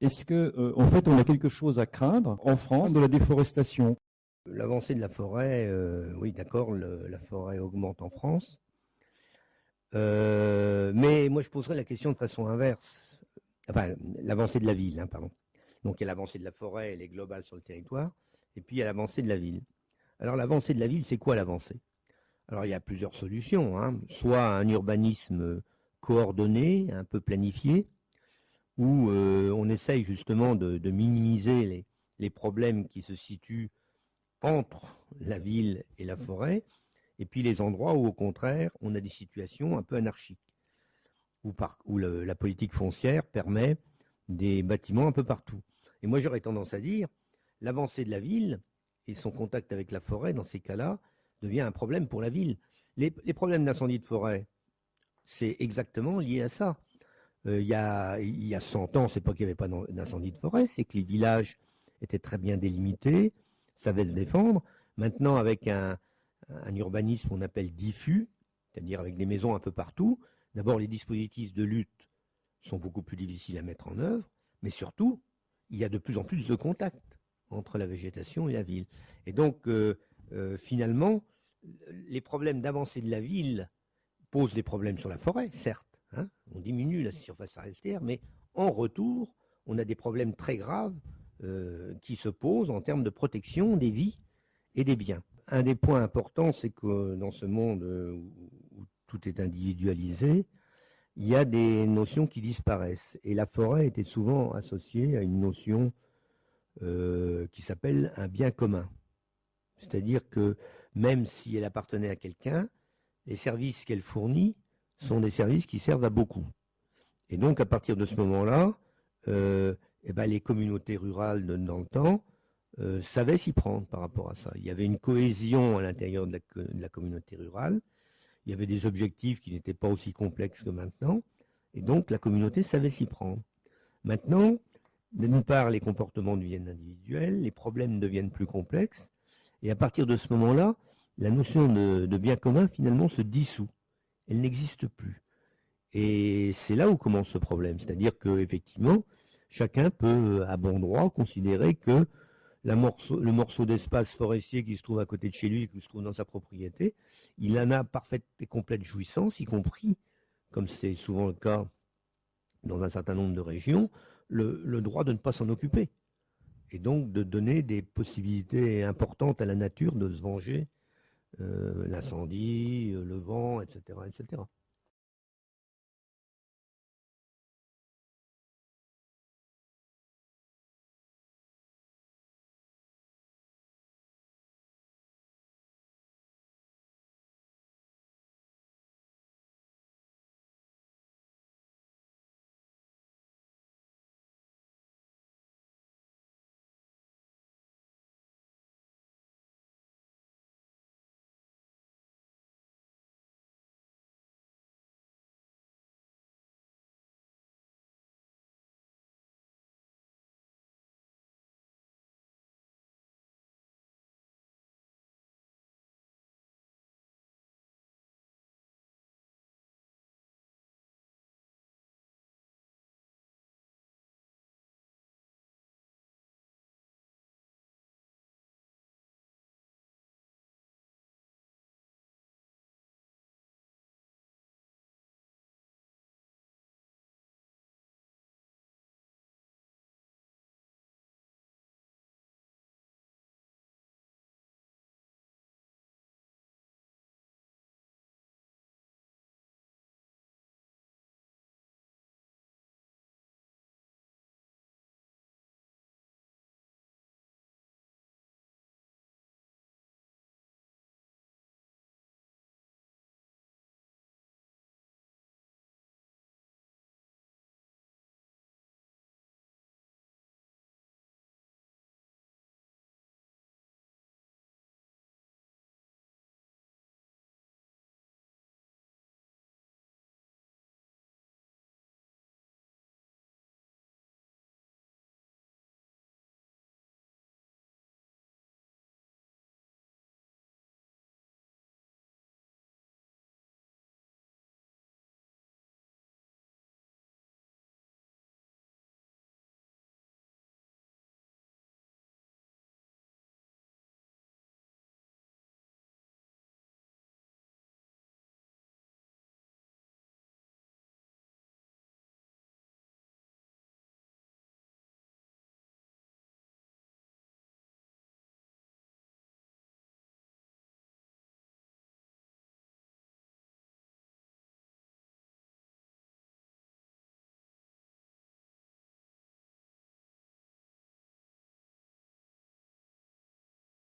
Est-ce que, en fait, on a quelque chose à craindre en France de la déforestation? L'avancée de la forêt, oui, d'accord, la forêt augmente en France. Mais moi, je poserais la question de façon inverse. Enfin, l'avancée de la ville, hein, pardon. Donc, il y a l'avancée de la forêt, elle est globale sur le territoire. Et puis, il y a l'avancée de la ville. Alors, l'avancée de la ville, c'est quoi l'avancée? Alors, il y a plusieurs solutions, hein. Soit un urbanisme coordonné, un peu planifié, où on essaye justement de minimiser les problèmes qui se situent entre la ville et la forêt, et puis les endroits où, au contraire, on a des situations un peu anarchiques, où la politique foncière permet des bâtiments un peu partout. Et moi, j'aurais tendance à dire, l'avancée de la ville et son contact avec la forêt, dans ces cas-là, devient un problème pour la ville. Les problèmes d'incendie de forêt, c'est exactement lié à ça. Il y a 100 ans, c'est pas qu'il n'y avait pas d'incendie de forêt, c'est que les villages étaient très bien délimités, savaient se défendre. Maintenant, avec un urbanisme qu'on appelle diffus, c'est-à-dire avec des maisons un peu partout, d'abord les dispositifs de lutte sont beaucoup plus difficiles à mettre en œuvre, mais surtout, il y a de plus en plus de contacts entre la végétation et la ville. Et donc, finalement, les problèmes d'avancée de la ville posent des problèmes sur la forêt, certes. Hein, on diminue la surface forestière, mais en retour, on a des problèmes très graves qui se posent en termes de protection des vies et des biens. Un des points importants, c'est que dans ce monde où tout est individualisé, il y a des notions qui disparaissent. Et la forêt était souvent associée à une notion qui s'appelle un bien commun. C'est-à-dire que même si elle appartenait à quelqu'un, les services qu'elle fournit sont des services qui servent à beaucoup. Et donc, à partir de ce moment-là, les communautés rurales dans le temps savaient s'y prendre par rapport à ça. Il y avait une cohésion à l'intérieur de la communauté rurale. Il y avait des objectifs qui n'étaient pas aussi complexes que maintenant. Et donc, la communauté savait s'y prendre. Maintenant, d'une part, les comportements deviennent individuels, les problèmes deviennent plus complexes. Et à partir de ce moment-là, la notion de bien commun, finalement, se dissout. Elle n'existe plus. Et c'est là où commence ce problème. C'est-à-dire qu'effectivement, chacun peut, à bon droit, considérer que le morceau d'espace forestier qui se trouve à côté de chez lui, qui se trouve dans sa propriété, il en a parfaite et complète jouissance, y compris, comme c'est souvent le cas dans un certain nombre de régions, le droit de ne pas s'en occuper. Et donc de donner des possibilités importantes à la nature de se venger l'incendie, le vent, etc., etc.